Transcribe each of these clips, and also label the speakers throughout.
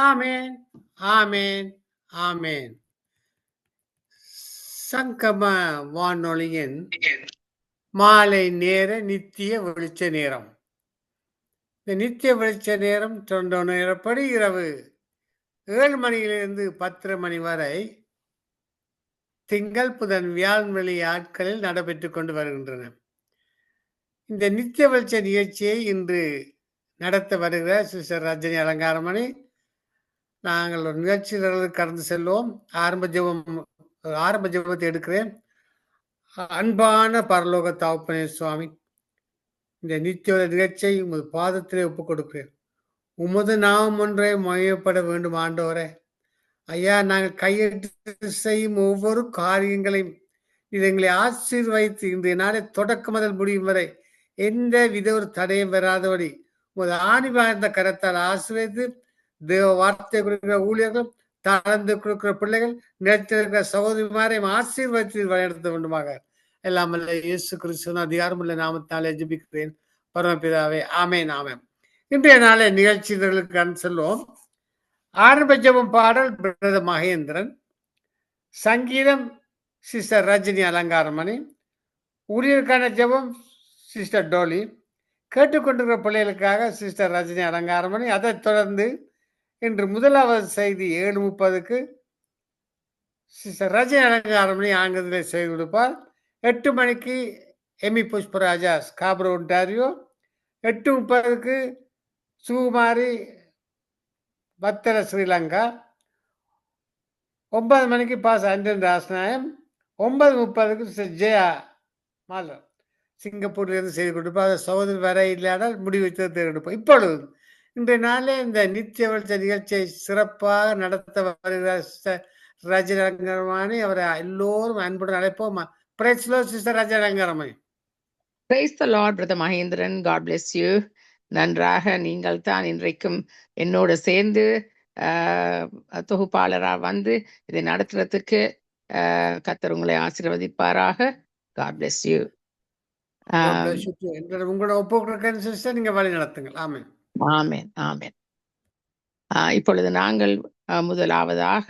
Speaker 1: ஆமென், ஆமென், ஆமென். சங்கம வானொலியின் மாலை நேர நித்திய வெளிச்ச நேரம். இந்த நித்திய வெளிச்ச நேரம் தொண்டை நேரப்படி இரவு 7 மணியிலிருந்து 10 மணி வரை திங்கள் புதன் வியாழன் வெள்ளி ஆட்களில் நடைபெற்றுக் கொண்டு வருகின்றன. இந்த நித்திய வெளிச்ச நிகழ்ச்சியை இன்று நடத்த வருகிற சிஸ்டர் ரஜினி அலங்காரமணி, நாங்கள் ஒரு நிகழ்ச்சியில் கடந்து செல்வோம். ஆரம்ப ஜெபத்தை எடுக்கிறேன். அன்பான பரலோக தகப்பனே சுவாமி, இந்த நித்திய நிகழ்ச்சியை உமது பாதத்திலே ஒப்புக் கொடுக்கிறேன். உமது நாமம் ஒன்றே மகிமைப்பட வேண்டும் ஆண்டவரே. ஐயா, நாங்கள் கையெழுத்து செய்யும் ஒவ்வொரு காரியங்களையும் இது எங்களை ஆசீர்வதித்து இன்றைய நாளை தொடக்கம் முதல் முடியும் வரை எந்த வித ஒரு தடையும் வராதபடி உமது ஆணி வாழ்ந்த கரத்தால் ஆசீர்வதித்து தேவ வார்த்தை கொடுக்கிற ஊழியர்கள், தளர்ந்து கொடுக்கிற பிள்ளைகள், நிலைத்திருக்கிற சகோதரிமாரையும் ஆசீர்வதித்து வழிநடத்த வேண்டுமாக எல்லாம் அல்ல இயேசு கிறிஸ்துவின் அதிகாரமுள்ள நாமத்தாலே ஜெபிக்கிறேன் பரமபிதாவே, ஆமென், ஆமென். இன்றைய நாளை நிகழ்ச்சிகளுக்கு செல்வோம். ஆரம்ப ஜெபம் பாடல் பிரதர் மகேந்திரன், சங்கீதம் சிஸ்டர் ரஜினி அலங்காரமணி, ஊழியருக்கான ஜெபம் சிஸ்டர் டோலி, கேட்டுக்கொண்டிருக்கிற பிள்ளைகளுக்காக சிஸ்டர் ரஜினி அலங்காரமணி. அதைத் தொடர்ந்து இன்று முதலாவது செய்தி 7:30க்கு சிஸ்டர் ரஜினி அலங்காரமணி ஆங்கிலத்தில் செய்து கொடுப்பார். 8 மணிக்கு எமி புஷ்பராஜா ஸ்காப்ரோ ஒன்டாரியோ, 8:30க்கு சுகுமாரி பத்தர ஸ்ரீலங்கா, 9 மணிக்கு பாஸ் அண்டன் ராசநாயம், 9:30க்கு சிஸ்டர் ஜெயா மாலர் சிங்கப்பூர்லேருந்து செய்து கொடுப்பார். சகோதரி வர இல்லாதால் முடிவு தேர்ந்தெடுப்போம். இப்பொழுது இன்றைய நாளே இந்த நித்திய வெளிச்ச நிகழ்ச்சியை சிறப்பாக நடத்த வருகிறார் சிஸ்டர் ரஜினி அலங்காரமணி. அவரை எல்லோரும் அன்புடன் அழைப்போம். Praise the Lord sister Rajini Alangaramani.
Speaker 2: Praise the Lord, Brother Mahendran. God bless you. நன்றாக நீங்கள் தான் இன்றைக்கும் என்னோட சேர்ந்து தொகுப்பாளராக வந்து இதை நடத்துறதுக்கு கர்த்தர் உங்களை ஆசீர்வதிப்பாராக. God bless you.
Speaker 1: உங்களோட ஒப்புக்கொடுக்கிறேன் சிஸ்டர், நீங்க வழி நடத்துங்கள். ஆமென்,
Speaker 2: ஆமென், ஆமென். இப்பொழுது நாங்கள் முதலாவதாக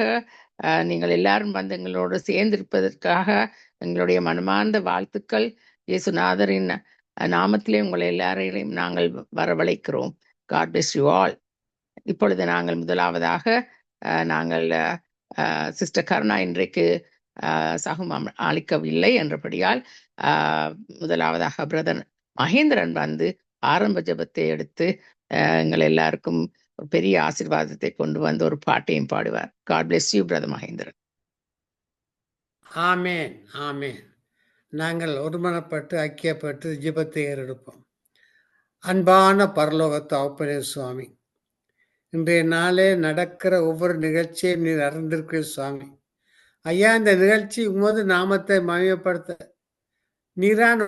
Speaker 2: நீங்கள் எல்லாரும் வந்து எங்களோடு சேர்ந்திருப்பதற்காக எங்களுடைய மனமார்ந்த வாழ்த்துக்கள். இயேசுநாதரின் நாமத்திலே உங்களை எல்லாரையும் நாங்கள் வரவழைக்கிறோம். God bless you all. இப்பொழுது நாங்கள் முதலாவதாக நாங்கள் சிஸ்டர் கருணா இன்றைக்கு சகமம் அளிக்கவில்லை என்றபடியால் முதலாவதாக பிரதர் மகேந்திரன் வந்து ஆரம்ப ஜெபத்தை எடுத்து எங்கள் எல்லாருக்கும் ஒரு பெரிய ஆசீர்வாதத்தை கொண்டு வந்து ஒரு பாட்டையும் பாடுவார். God bless you, brother Mahendran.
Speaker 1: ஆமென், ஆமென். நாங்கள் ஒருமனப்பட்டு ஐக்கியப்பட்டு ஜெபத்தை ஏறெடுப்போம். அன்பான பரலோக தகப்பனே சுவாமி, இன்றைய நாளே நடக்கிற ஒவ்வொரு நிகழ்ச்சியும் நீர் அறிந்திருக்கிற சுவாமி. ஐயா, இந்த நிகழ்ச்சி உமது நாமத்தை மகிமைப்படுத்த நீரான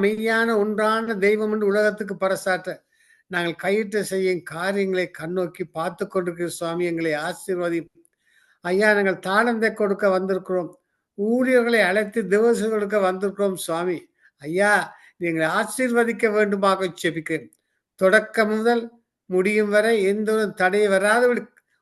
Speaker 1: மெய்யான ஒன்றான தெய்வம் என்று உலகத்துக்கு பறைசாற்ற நாங்கள் கையிட்டு செய்யும் காரியங்களை கண்ணோக்கி பார்த்து கொண்டிருக்கிற சுவாமி, எங்களை ஆசீர்வதி. ஐயா, நாங்கள் தாளந்தை கொடுக்க வந்திருக்கிறோம், ஊழியர்களை அழைத்து திவசம் கொடுக்க வந்திருக்கிறோம் சுவாமி. ஐயா, எங்களை ஆசீர்வதிக்க வேண்டுமாக செபிக்கிறேன். தொடக்கம் முதல் முடியும் வரை எந்த ஒரு தடை வராத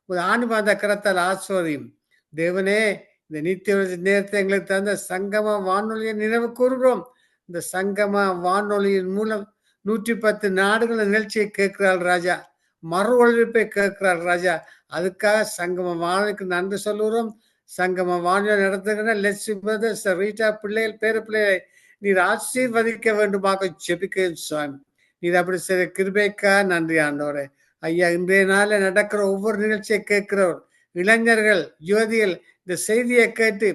Speaker 1: ஒரு ஆணுபாத கரத்தால் ஆசீர்வதியும் தேவனே. இந்த நித்திய நேரத்தை எங்களுக்கு தந்த சங்கம வானொலியை நினைவு கூறுகிறோம். இந்த சங்கம வானொலியின் மூலம் 110 நாடுகள் நிகழ்ச்சியை கேட்கிறாள் ராஜா. மறு ஒழிப்பை கேட்கிறார் ராஜா. அதுக்காக சங்கம வானொலிக்கு நன்றி சொல்லுகிறோம். சங்கம வானொலி நடத்துகிற லெட்ஸ் பிரதர்ஸ் ரீட்டா பிள்ளைகள் பேர பிள்ளைகளை நீர் ஆசீர்வதிக்க வேண்டுமாக ஜெபிக்கிறேன் சுவாமி. நீர் அப்படி செய்த கிருபைக்கா நன்றி ஆண்டவரே. ஐயா, இன்றைய நாளில் நடக்கிற ஒவ்வொரு நிகழ்ச்சியை கேட்கிறவர் இளைஞர்கள், யுவதிகள் இந்த செய்தியை கேட்டு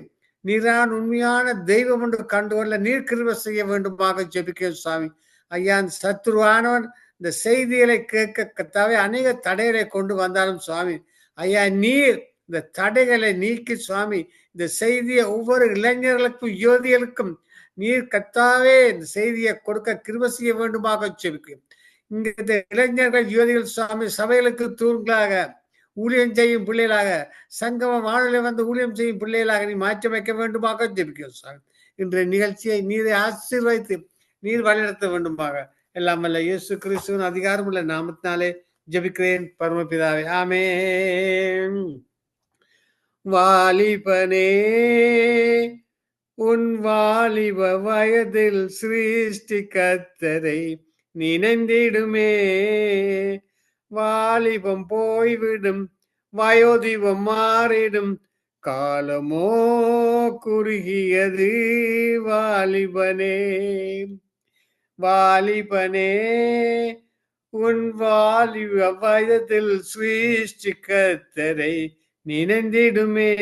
Speaker 1: நீரான் உண்மையான தெய்வம் என்று கண்டுகொள்ள நீர் கிருபை செய்ய வேண்டுமாக ஜெபிக்கிறேன் சுவாமி. ஐயா, அந்த சத்துருவானவன் இந்த செய்திகளை கேட்க கத்தாவே அநேக தடைகளை கொண்டு வந்தாலும் சுவாமி, ஐயா நீர் இந்த தடைகளை நீக்கி சுவாமி இந்த செய்தியை ஒவ்வொரு இளைஞர்களுக்கும் யுவதிகளுக்கும் நீர் கத்தாவே இந்த செய்தியை கொடுக்க கிருபை செய்ய வேண்டுமாக ஜெபிக்கிறேன். இங்க இந்த இளைஞர்கள் யுவதிகள் சுவாமி சபைகளுக்கு தூண்களாக ஊழியம் செய்யும் பிள்ளைகளாக சங்கம வானொலி வந்து ஊழியம் செய்யும் பிள்ளைகளாக நீ மாற்றி வைக்க வேண்டுமாக ஜெபிக்கிறோம் சுவாமி. இன்றைய நிகழ்ச்சியை நீரை ஆசீர்வதித்து நீர் வழிநடத்த வேண்டுமாக எல்லாம் வல்ல இயேசு கிறிஸ்துவின் அதிகாரமுள்ள நாமத்தினாலே ஜெபிக்கிறேன் பரமபிதாவே, ஆமென். வாலிபனே, உன் வாலிப வயதில் சிருஷ்டி கர்த்தரை நினைந்திடுமே. வாலிபம் போய்விடும், வயோதிபம் மாறிடும், காலமோ குறுகியது வாலிபனே. வாலிபனே, உன் வாலிப வயதில் சிருஷ்டி கர்த்தரை நினைந்திடுமே.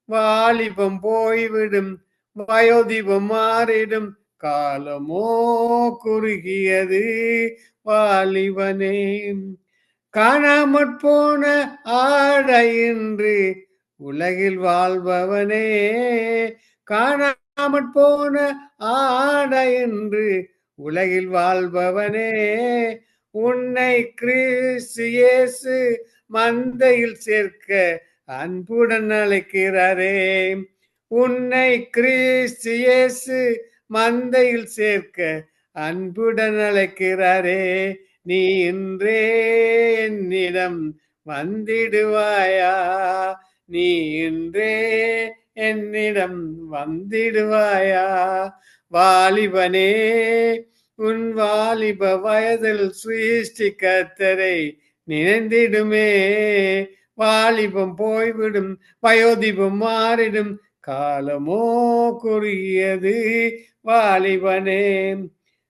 Speaker 1: வாலிபம் போய்விடும், வயோதிபம் மாறிடும், காலமோ குறுகியது வாலிபனே. காணாமற் போன ஆடை என்று உலகில் வாழ்பவனே, காணாமற் போன ஆடை என்று உலகில் வாழ்பவனே, உன்னை கிறிஸ்து இயேசு மந்தையில் சேர்க்க அன்புடன் அழைக்கிறாரே. உன்னை கிறிஸ்து இயேசு மந்தையில் சேர்க்க அன்புடன் அழைக்கிறாரே. நீ இன்றே என்னிடம் வந்திடுவாயா, நீ இன்றே என்னிடம் வந்திடுவாயா. வாலிபனே, உன் வாலிப வயதில் சிருஷ்டி கர்த்தரை நினைந்திடுமே. வாலிபம் போய்விடும், வயோதிபம் மாறிடும், காலமோ குறுகியது வாலிபனே.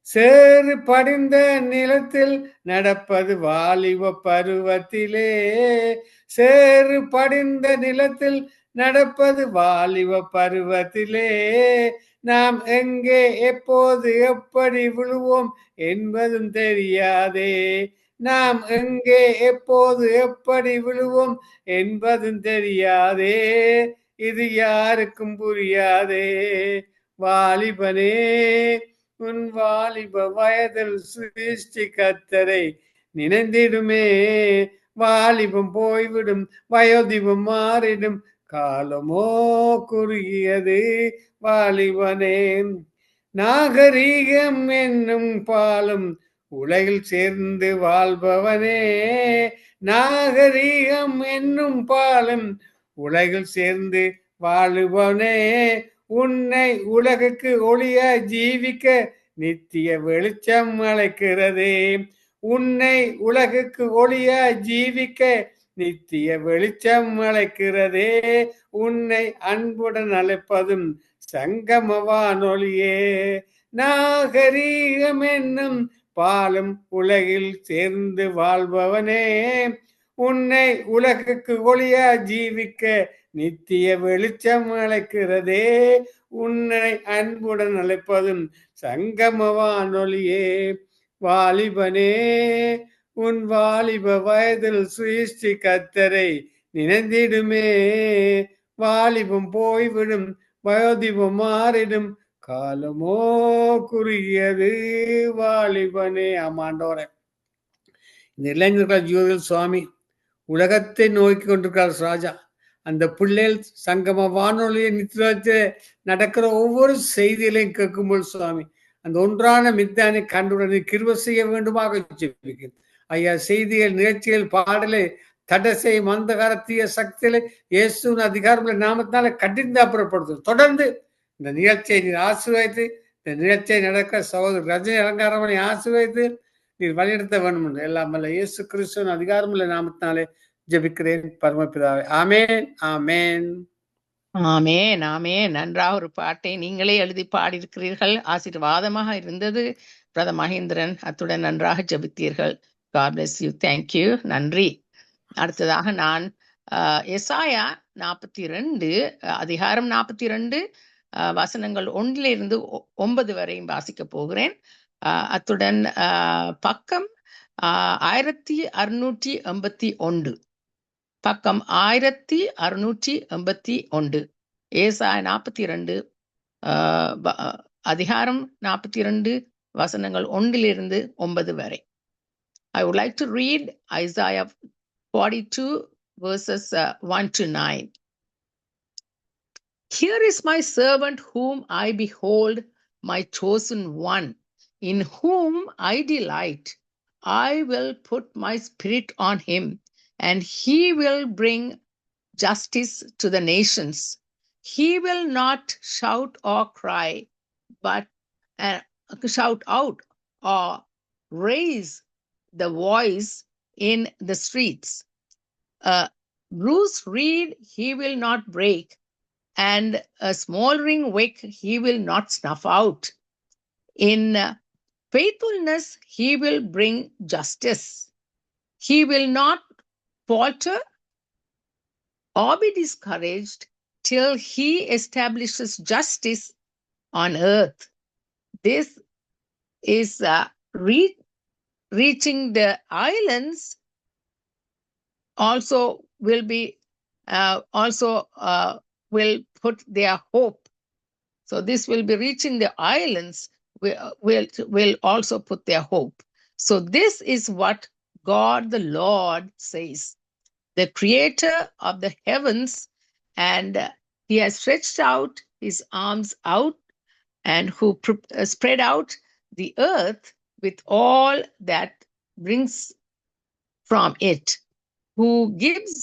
Speaker 1: சேறு படிந்த நிலத்தில் நடப்பது வாலிப பருவத்திலே, சேறு படிந்த நிலத்தில் நடப்பது வாலிப பருவத்திலே. நாம் எங்கே எப்போது எப்படி விழுவோம் என்பதும் தெரியாதே, நாம் எங்கே எப்போது எப்படி விழுவோம் என்பதும் தெரியாதே, இது யாருக்கும் புரியாதே. வாலிபனே, உன் வாலிப வயதில் சிருஷ்டி கர்த்தரை நினைந்திடுமே. வாலிபம் போய்விடும், வயோதிபம் மாறிடும், காலமோ குறுகியது வாலிபனே. நாகரீகம் என்னும் பாலும் உலகில் சேர்ந்து வாழ்பவனே, நாகரீகம் என்னும் பாலும் உலகில் சேர்ந்து வாழுபவனே, உன்னை உலகுக்கு ஒளிய ஜீவிக்க நித்திய வெளிச்சம் அழைக்கிறதே. உன்னை உலகுக்கு ஒளிய ஜீவிக்க நித்திய வெளிச்சம் அழைக்கிறதே. உன்னை அன்புடன் அழைப்பதும் சங்கம வானொலியே. நாகரீகம் என்னும் பாலும் உலகில் சேர்ந்து வாழ்பவனே, உன்னை உலகுக்கு ஒளியா ஜீவிக்க நித்திய வெளிச்சம் அழைக்கிறதே. உன்னை அன்புடன் அழைப்பதும் சங்கம வானொலியே. வாலிபனே, உன் வாலிப வயதில் சிருஷ்டி கர்த்தரை நினைந்திடுமே. வாலிபம் போய்விடும், வயோதிபம் மாறிடும், காலமோ குறுகியது வாலிபனே. ஆமாண்டோரே, இந்த இளைஞர்கள் யுவதிகள் சுவாமி உலகத்தை நோக்கி கொண்டிருக்கிறார் ராஜா. அந்த பிள்ளைகள் சங்கம வானொலியை நித்தியத்தில் நடக்கிற ஒவ்வொரு செய்திகளையும் கேட்கும்போது சுவாமி அந்த ஒன்றான மித்தானை கண்டுடனே கிருபை செய்ய வேண்டுமாக ஜெபிக்கிறேன். ஐயா, செய்திகள், நிகழ்ச்சிகள், பாடலை தடை செய்யும் அந்தகார தீய சக்திகளை இயேசுவின் அதிகாரமுள்ள நாமத்தினால கடிந்து அப்புறப்படுத்தும். தொடர்ந்து இந்த நிகழ்ச்சியை நீர் ஆசீர்வதித்து, இந்த நிகழ்ச்சியை நடக்க சகோதரர் ரஜினி அலங்காரமனை ஆசீர்வதித்து, நீர் வழிநடத்த வேண்டும் என்று எல்லாம் வல்ல இயேசு கிறிஸ்துவின் அதிகாரமுள்ள நாமத்தினாலே ஜெபிக்கிறேன் பரமபிதாவே. ஆமேன், ஆமேன்.
Speaker 2: ஆமேன், ஆமேன். நன்றாக ஒரு பாட்டை நீங்களே எழுதி பாடியிருக்கிறீர்கள். ஆசீர்வாதமாக இருந்தது. பிரதர் மகேந்திரன், அத்துடன் நன்றாக ஜெபித்தீர்கள். God bless you. Thank you. நன்றி. அடுத்ததாக நான் எசாயா 42 அதிகாரம் 42 வசனங்கள் 1 9 வரையும் வாசிக்க போகிறேன். அத்துடன் பக்கம் 1681, பக்கம் 1681, ஏசாயா 42 அதிகாரம் 42 வசனங்கள் 1 9 வரை. I would like to read Isaiah 42 verses 1 to 9. Here is my servant whom I behold, my chosen one, in whom I delight. I will put my spirit on him, and he will bring justice to the nations. He will not shout or cry, but shout out or raise the voice in the streets. Bruised reed he will not break, and a smoldering wick he will not snuff out. In faithfulness he will bring justice. He will not falter or be discouraged till he establishes justice on earth. This is reaching the islands also will be will put their hope. So this will be reaching the islands, will also put their hope. So this is what God the Lord says, the creator of the heavens, and he has stretched out his arms out, and who spread out the earth with all that brings from it, who gives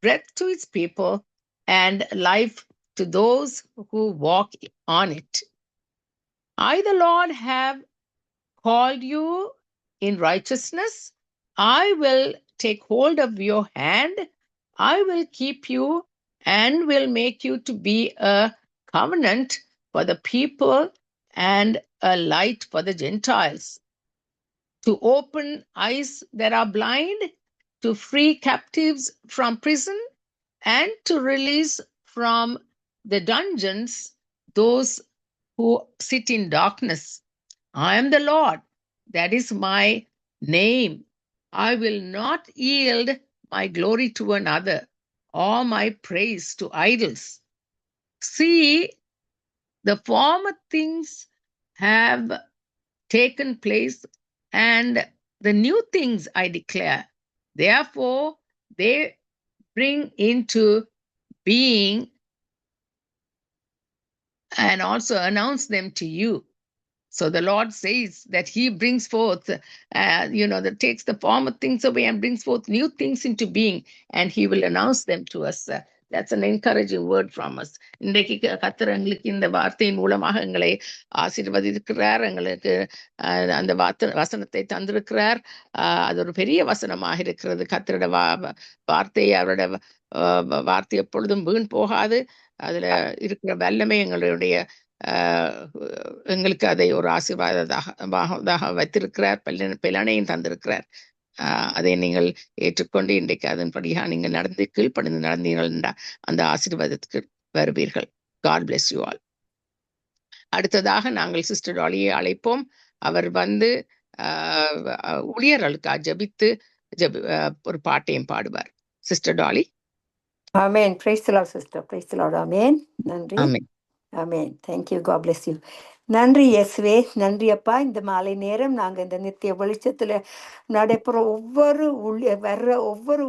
Speaker 2: breath to its people and life to those who walk on it. I, the Lord, have called you in righteousness. I will take hold of your hand. I will keep you and will make you to be a covenant for the people and a light for the Gentiles, to open eyes that are blind, to free captives from prison, and to release from the dungeons those who sit in darkness. I am the Lord, that is my name. I will not yield my glory to another, or my praise to idols. See, the former things have taken place, and the new things I declare. Therefore, they bring into being and also announce them to you. So the Lord says that he brings forth, that takes the former things away and brings forth new things into being, and he will announce them to us. That's an encouraging word from us. இன்றைக்கு கர்த்தர் எங்களுக்கு இந்த வார்த்தையின் மூலமாக எங்களை ஆசீர்வதிக்கிறார், எங்களுக்கு அந்த வசனத்தை தந்திருக்கிறார். அது ஒரு பெரிய வசனமாக இருக்கிறது. கர்த்தரோட வார்த்தை, அவரோட வார்த்தை எப்பொழுதும் வீண் போகாது. அதுல இருக்கிற வல்லமை எங்களுக்கு அதை ஒரு ஆசீர்வாதமாக வைத்திருக்கிறார், பலனையும் தந்திருக்கிறார். அதை நீங்கள் ஏற்றுக்கொண்டு இன்றைக்கு அதன்படியாக நீங்கள் கீழ்ப்படிந்து நடந்தீர்கள் என்றால் அந்த ஆசீர்வாதத்துக்கு வருவீர்கள். God bless you all. அடுத்ததாக நாங்கள் சிஸ்டர் டாலியை அழைப்போம். அவர் ஊழியர்களுக்காக ஜெபித்து ஒரு பாட்டையும் பாடுவார். Sister Dolly.
Speaker 3: Amen. Praise the Lord, sister. Praise the Lord. Amen. நன்றி.
Speaker 2: Amen.
Speaker 3: Amen. Thank you. God bless you. நன்றி இயேசுவே, நன்றி அப்பா. இந்த மாலை நேரம் நாங்கள் இந்த நித்திய வெளிச்சத்தில் நடைபெற ஒவ்வொரு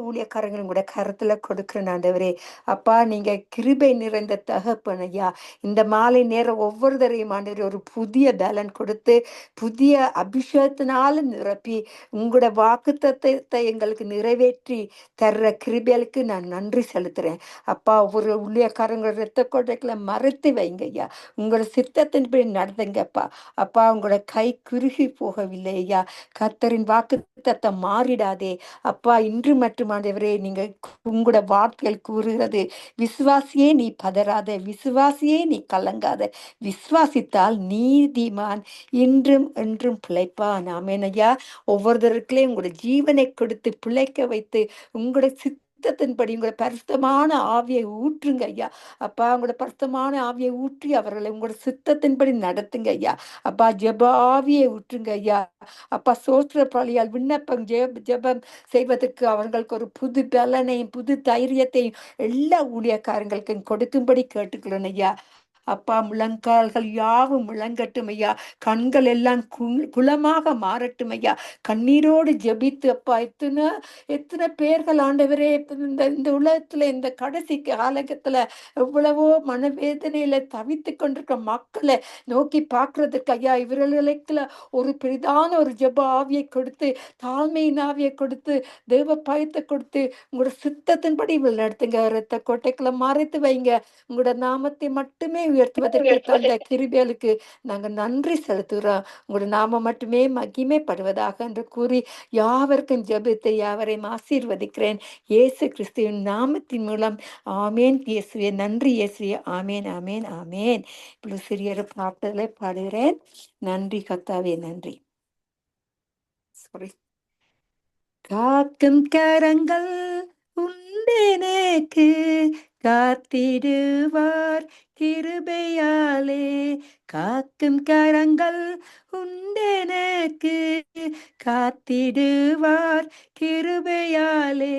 Speaker 3: ஊழியக்காரங்களும் கூட கருத்தில் கொடுக்குற ஆண்டவரே அப்பா, நீங்கள் கிருபை நிறைந்த தகப்பன் ஐயா. இந்த மாலை நேரம் ஒவ்வொரு தரையும் ஆண்டவரே ஒரு புதிய பலன் கொடுத்து புதிய அபிஷேகத்தினால நிரப்பி உங்களோட வாக்குத்தத்தத்தை எங்களுக்கு நிறைவேற்றி தர்ற கிருபைகளுக்கு நான் நன்றி செலுத்துகிறேன் அப்பா. ஒவ்வொரு ஊழியக்காரங்களோட இரத்த கோட்டைகளை மறைத்து வைங்க ஐயா. உங்களோட சித்தத்தின்படி நடத்துங்கப்பா. அப்பா உங்களோட கை குறுகி போகவில்லை ஐயா. கர்த்தரின் வாக்கு தத்தம் மாறிடாதே அப்பா. இன்று மட்டும் ஆண்டவரே நீங்க உங்களோட வார்த்தைகள் கூறுகிறது, விசுவாசியே நீ பதறாத, விசுவாசியே நீ கலங்காத, விசுவாசித்தால் நீதிமான் இன்றும் என்றும் பிழைப்பான். ஆமென் ஐயா. ஒவ்வொருத்தருக்குள்ளே உங்களோட ஜீவனை கொடுத்து பிழைக்க வைத்து உங்களோட சித்தத்தின்படி உங்களோட பரிசுத்தமான ஆவியை ஊற்றுங்க ஐயா. அப்பா உங்களோட பரிசுத்தமான ஆவியை ஊற்றி அவர்களை உங்களோட சித்தத்தின்படி நடத்துங்க ஐயா. அப்பா ஜெப ஆவியை ஊற்றுங்க ஐயா. அப்பா சோத்திர பலியால் விண்ணப்பம் ஜெபம் செய்வதற்கு அவர்களுக்கு ஒரு புது பலனையும் புது தைரியத்தையும் எல்லா ஊழியக்காரங்களுக்கும் கொடுக்கும்படி கேட்டுக்கிறேன் ஐயா. அப்பா முழங்கால்கள் யாவும் முழங்கட்டும் ஐயா. கண்கள் எல்லாம் குளமாக மாறட்டும் ஐயா. கண்ணீரோடு ஜெபித்து அப்பா எத்தனை எத்தனை பேர்கள் ஆண்டவரே இந்த உலகத்துல இந்த கடைசி காலகத்துல எவ்வளவோ மனவேதனையில தவித்து கொண்டிருக்க மக்களை நோக்கி பார்க்கறதுக்கு ஐயா இவர்களுக்கு ஒரு பெரிதான ஒரு ஜெப ஆவியை கொடுத்து, தாழ்மையின் ஆவியை கொடுத்து, தெய்வ பயத்தை கொடுத்து உங்களோட சித்தத்தின்படி இவள் நடத்துங்க. இரத்த கோட்டைக்குள்ள மறைத்து வைங்க. உங்களோட நாமத்தை மட்டுமே உயர்த்துவதற்கு தந்த கிருபைகளுக்கு நாங்க நன்றி செலுத்துகிறோம். உங்களோட நாமம் மட்டுமே மகிமைப்படுவதாக என்று கூறி யாவருக்கும் ஜெபித்து யாவரையும் ஆசீர்வதிக்கிறேன் இயேசு கிறிஸ்துவின் நாமத்தின் மூலம். ஆமேன் இயேசுவே. நன்றி இயேசுவே. ஆமேன் ஆமேன் ஆமேன். இப்படி சிறிய பாட்டுகளை பாடுகிறேன். நன்றி கர்த்தாவே. நன்றி. சாரி. காக்கும் கரங்கள் உண்டெனக்கு காத்திடுவார் கிருபையாலே. காக்கும் கரங்கள் உண்டெனக்கு காத்திடுவார் கிருபையாலே.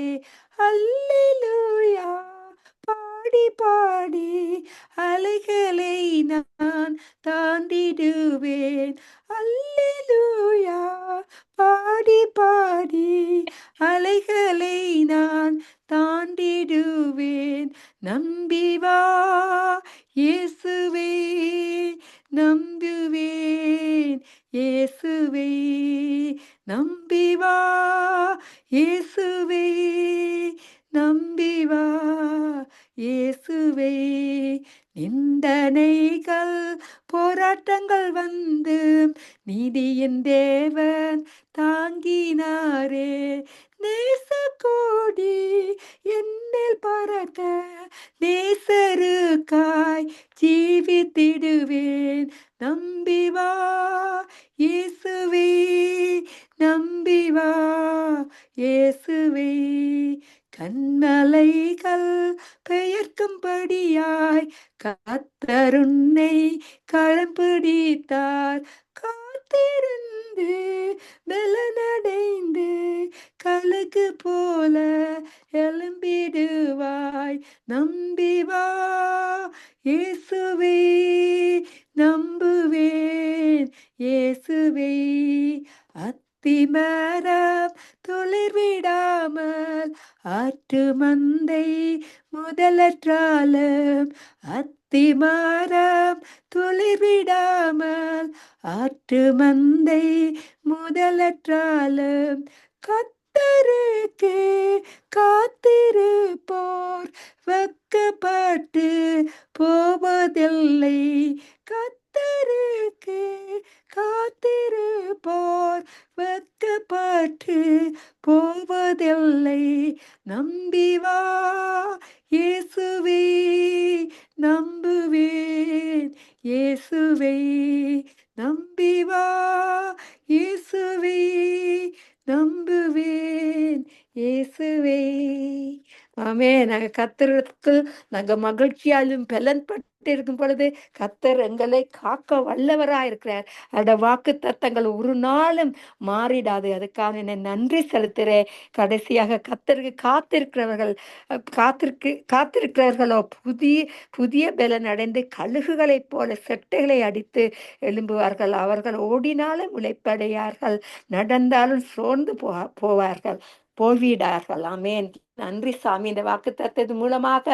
Speaker 3: அல்லேலூயா பாடி பாடி அலைகளை நான் தாண்டிடுவேன். அல்லேலூயா பாடி பாடி அலைகளை நான் தாண்டிடுவேன். நம்பி வா இயேசுவே, நம்புவேன் இயேசுவே. நம்பி வா இயேசுவே, நம்பி வா இயேசுவே. நிந்தனைகள் போராட்டங்கள் வந்து நீதியின் தேவன் தாங்கினாரே. நேசக்கோடி என்னில் பறக்க நேசருக்காய் ஜீவித்திடுவேன். நம்பி வா இயேசுவே, நம்பி வா இயேசுவே. கண்மலைகள் பெயர்க்கும்படியாய் கர்த்தருன்னை கரம் பிடித்தார். காத்திருந்து பலனடைந்து கழுகு போல எழும்பிடுவாய். நம்பி வா இயேசுவே, நம்புவேன் இயேசுவே. அத்திமரம் துளிர் விடாமல் ஆற்று மந்தை முதலற்றாலும், அத்திமரம் துளிர் விடாமல் ஆற்று மந்தை முதலற்றாலும், கர்த்தருக்கு காத்திருப்போர் வெட்கப்பட்டு போவதில்லை. கர்த்தருக்கு காத்திருப்போர் வெட்கப்பட்டு போவதில்லை. நம்பி வா இயேசுவே, நம்புவேன் இயேசுவே. நம்பி வா இயேசுவே, நம்புவேன் இயேசுவே. ஆமே. நாங்க கர்த்தருக்குள் நாங்க மகிழ்ச்சியாலும் பலன் பட்டு இருக்கும் பொழுது கர்த்தர் எங்களை காக்க வல்லவராயிருக்கிறார். அந்த வாக்கு தத்தங்கள் ஒரு நாளும் மாறிடாது. அதுக்காக என்னை நன்றி செலுத்துறேன். கடைசியாக கர்த்தருக்கு காத்திருக்கிறவர்களோ புதிய புதிய பலன் அடைந்து கழுகுகளைப் போல செட்டைகளை அடித்து எழும்புவார்கள். அவர்கள் ஓடினாலும் உழைப்படையார்கள், நடந்தாலும் சோர்ந்து போய்விடார்கள். ஆமேன். நன்றி சாமி. இந்த வாக்கு தத்தது மூலமாக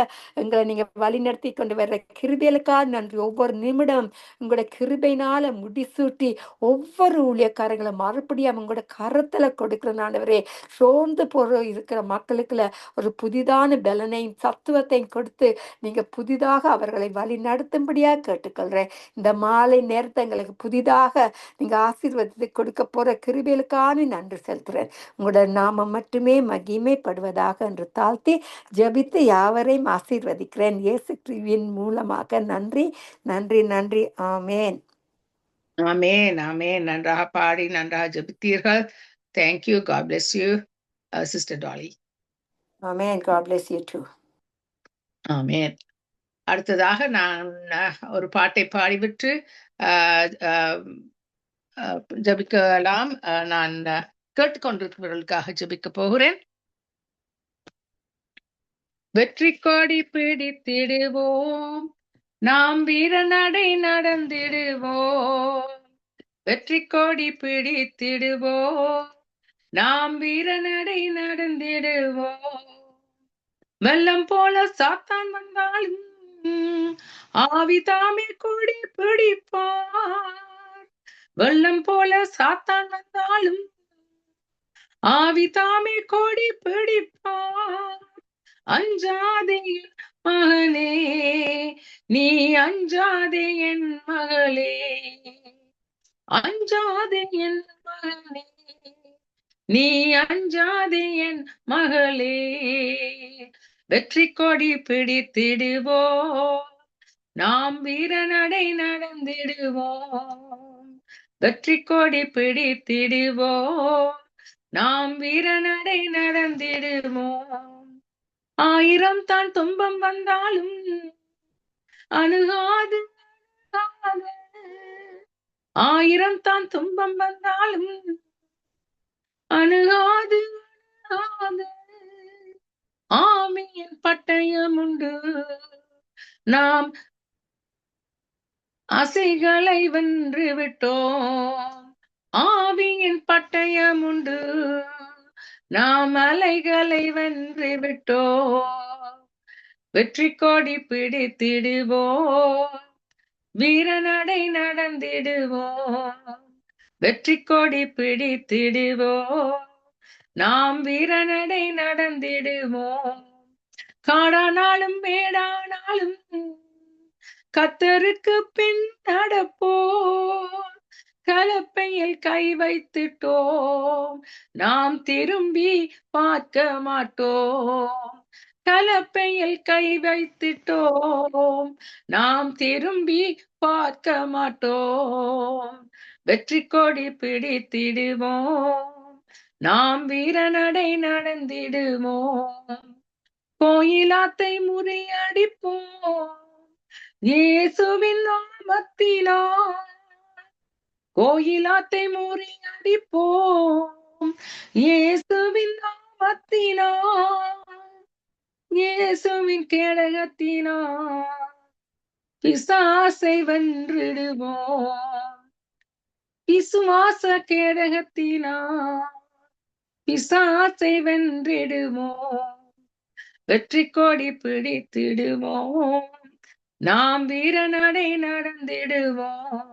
Speaker 3: எங்களை நீங்க வழி நடத்தி கொண்டு வர்ற கிருபை கிருபைகளுக்காக நன்றி. ஒவ்வொரு நிமிடம் உங்களோட கிருபையினால முடிசூட்டி ஒவ்வொரு ஊழியக்காரங்களை மறுபடியும் உங்களோட கரத்துல கொடுக்கிற ஆண்டவரே, சோர்ந்து இருக்கிற மக்களுக்குள்ள ஒரு புதிதான பலனையும் சத்துவத்தையும் கொடுத்து நீங்க புதிதாக அவர்களை வழி நடத்தும்படியா கேட்டுக்கொள்றேன். இந்த மாலை நேரத்தை எங்களுக்கு புதிதாக நீங்க ஆசீர்வதித்து கொடுக்க போற கிருபைகளுக்கான நன்றி செலுத்துறேன். உங்களோட நாமம் மட்டுமே மகிமைப்படுவதாக என்று தாழ்த்தி ஜெபித்து யாவரையும் ஆசீர்வதிக்கிறேன் இயேசு கிறிஸ்துவின் மூலமாக. நன்றி நன்றி நன்றி. ஆமேன்.
Speaker 2: ஆமேன் ஆமேன். நன்றாக பாடி நன்றாக ஜெபித்தீர்கள். Thank you. God bless you sister Dolly.
Speaker 3: ஆமேன். God bless you too.
Speaker 2: ஆமேன். அடுத்ததாக நான் ஒரு பாட்டை பாடிவிட்டு ஜபிக்கலாம். நான் கேட்டுக்கொண்டிருக்கிறவர்களுக்காக ஜபிக்க போகிறேன். வெற்றி கொடி பிடித்திடுவோம், நாம் வீர நடை நடந்திடுவோம். வெற்றி கொடி பிடித்திடுவோம், நாம் வீர நடை நடந்திடுவோம். வெள்ளம் போல சாத்தான் வந்தாலும் ஆவி தாமே கொடி பிடிப்பார். வெள்ளம் போல சாத்தான் வந்தாலும் ஆவி தாமே கொடி பிடிப்பார். அஞ்சாதே என் மகனே, நீ அஞ்சாதே என் மகளே. அஞ்சாதே என் மகனே, நீ அஞ்சாதே என் மகளே. வெற்றி கொடி பிடித்திடுவோம், நாம் வீர நடை நடந்திடுவோம். வெற்றி கொடி பிடித்திடுவோம், நாம் வீர நடை நடந்திடுவோம். 1000 தான் துன்பம் வந்தாலும் அணுகாது. 1000 தான் துன்பம் வந்தாலும் அணுகாது. ஆவியின் பட்டயம் உண்டு, நாம் அசைகளை வென்று விட்டோம். ஆவியின் பட்டயம் உண்டு, நாம் அலைகளை வென்று விட்டோம். வெற்றி கொடி பிடித்திடுவோம், வீர நடை நடந்திடுவோம். வெற்றி கொடி பிடித்திடுவோம், நாம் வீர நடை நடந்திடுவோம். காடானாலும் மேடானாலும் கர்த்தருக்கு பின் நடப்போம். கலப்பையில் கை வைத்துட்டோம், நாம் திரும்பி பார்க்க மாட்டோம். கலப்பையில் கை வைத்துட்டோம், நாம் திரும்பி பார்க்க மாட்டோம். வெற்றி கொடி பிடித்திடுவோம், நாம் வீர நடை நடந்திடுவோம். கோயிலாத்தை முறியடிப்போம், இயேசுவின் நாமத்தினால். கோயிலாத்தை முறியடிப்போம், இயேசுவின் நாமத்தினால். இயேசுவின் கேடகத்தினால் பிசாசை வென்றிடுவோம். விசுவாச கேடகத்தினால் பிசாசை வென்றிடுவோம். வெற்றி கொடி பிடித்திடுவோம், நாம் வீர நடை நடந்திடுவோம்.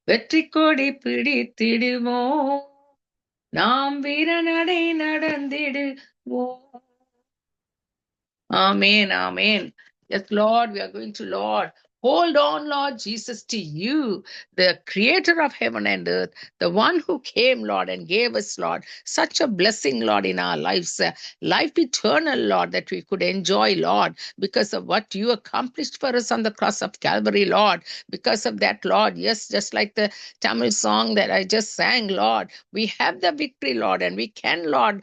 Speaker 2: வெற்றி கொடி பிடித்திடுவோம், நாம் வீர நடை நடந்திடுவோம். Amen, amen. Yes, Lord, we are going to, Lord, hold on, Lord Jesus, to you, the creator of heaven and earth, the one who came, Lord, and gave us, Lord, such a blessing, Lord, in our lives, life eternal, Lord, that we could enjoy, Lord, because of what you accomplished for us on the cross of Calvary, Lord. Because of that, Lord, yes, just like the Tamil song that I just sang, Lord, we have the victory, Lord, and we can, Lord,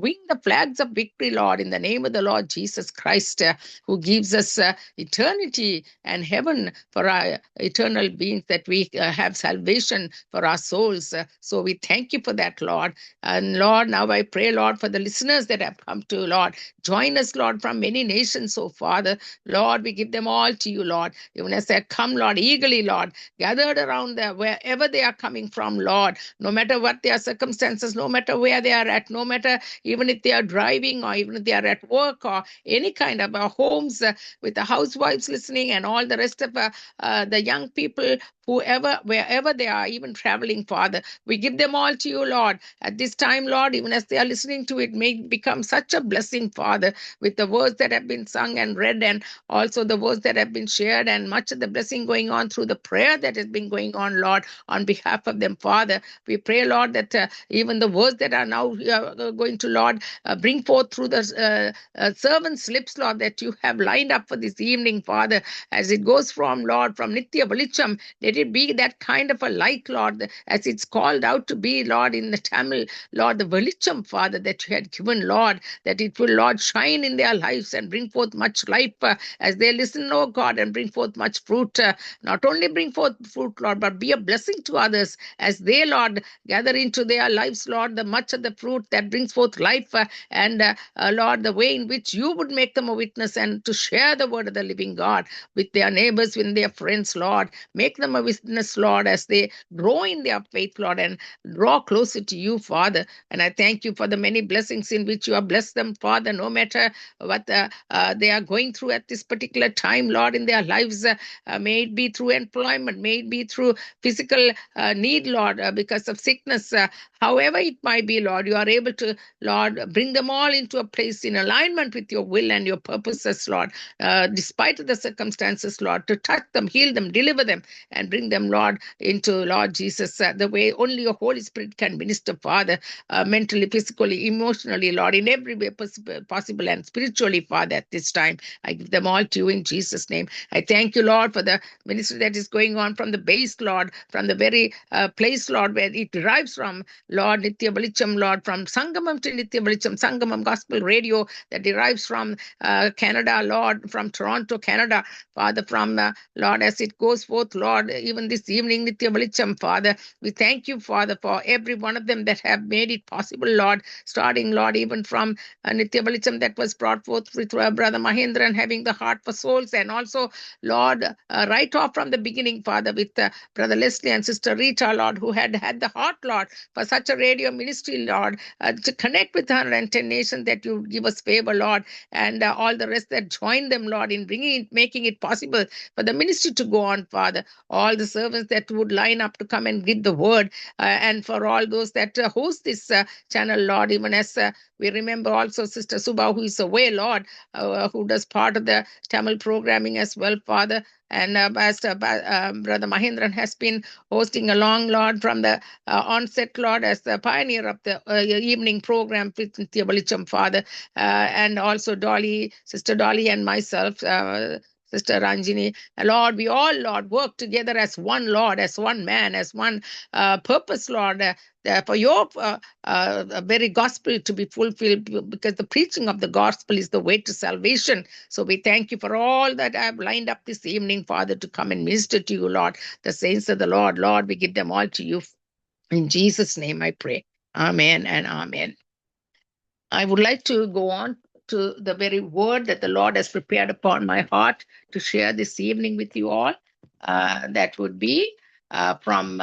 Speaker 2: wing the flags of victory, Lord, in the name of the Lord Jesus Christ, who gives us eternity and heaven for our eternal beings, that we have salvation for our souls. So we thank you for that, Lord. And Lord, now I pray, Lord, for the listeners that have come to, Lord, join us, Lord, from many nations, oh Father. Lord, we give them all to you, Lord. Even as they come, Lord, eagerly, Lord, gathered around there, wherever they are coming from, Lord, no matter what their circumstances, no matter where they are at, no matter even if they are driving or even if they are at work or any kind of homes with the housewives listening and all the rest of the young people, whoever, wherever they are, even traveling, Father, we give them all to you, Lord. At this time, Lord, even as they are listening to it, may it become such a blessing, Father, with the words that have been sung and read, and also the words that have been shared, and much of the blessing going on through the prayer that has been going on, Lord, on behalf of them, Father. We pray, Lord, that even the words that are now going to, Lord, bring forth through the servants' lips, Lord, that you have lined up for this evening, Father, as it goes from, Lord, from Nitya Velicham, let it be that kind of a light, Lord, as it's called out to be, Lord, in the Tamil, Lord, the Velicham, Father, that you had given, Lord, that it will, Lord, shine in their lives and bring forth much life as they listen, oh God, and bring forth much fruit. Not only bring forth fruit, Lord, but be a blessing to others as they, Lord, gather into their lives, Lord, the much of the fruit that brings forth life, and Lord, the way in which you would make them a witness and to share the word of the living God with their neighbors, with their friends, Lord. Make them a witness, Lord, as they grow in their faith, Lord, and draw closer to you, Father. And I thank you for the many blessings in which you have blessed them, Father, no matter what they are going through at this particular time, Lord, in their lives. May it be through employment, may it be through physical need, Lord, because of sickness, however it might be, Lord, you are able to, Lord, bring them all into a place in alignment with your will and your purposes, Lord, despite of the circumstances, Lord, to touch them, heal them, deliver them, and bring them, Lord, into, Lord Jesus, the way only your Holy Spirit can minister, Father, mentally, physically, emotionally, Lord, in every way possible, and spiritually, Father, at this time. I give them all to you in Jesus' name. I thank you, Lord, for the ministry that is going on from the base, Lord, from the very place, Lord, where it derives from, Lord, Nitya Velicham, Lord, from Sangamam to Nitya Velicham, Sangamam Gospel Radio, that derives from Canada, Lord, from Toronto, Canada, Father, from, Lord, as it goes forth, Lord, even this evening, Nitya Velicham, Father, we thank you, Father, for every one of them that have made it possible, Lord, starting, Lord, even from Nitya Velicham that was brought forth with Brother Mahendran having the heart for souls, and also, Lord, right off from the beginning, Father, with Brother Leslie and Sister Rita, Lord, who had the heart, Lord, for such a radio ministry, Lord, to connect with 110 nations, that you give us favor, Lord, and all the rest that join them, Lord, in bringing it, making it possible for the ministry to go on, Father. All the servants that would line up to come and give the word, and for all those that host this channel, Lord, even as we remember also Sister Subha, who is away, Lord, who does part of the Tamil programming as well, Father. And as Brother Mahendran has been hosting along, Lord, from the onset, Lord, as the pioneer of the evening program with Nitya Velicham, Father, and also Dolly, Sister Dolly, and myself, Sister Ranjini. Lord, we all, Lord, work together as one, Lord, as one man, as one purpose, Lord, for your very gospel to be fulfilled, because the preaching of the gospel is the way to salvation. So we thank you for all that I have lined up this evening, Father, to come and minister to you, Lord, the saints of the Lord. Lord, we give them all to you. In Jesus' name I pray. Amen and amen. I would like to go on to the very word that the Lord has prepared upon my heart to share this evening with you all. That would be from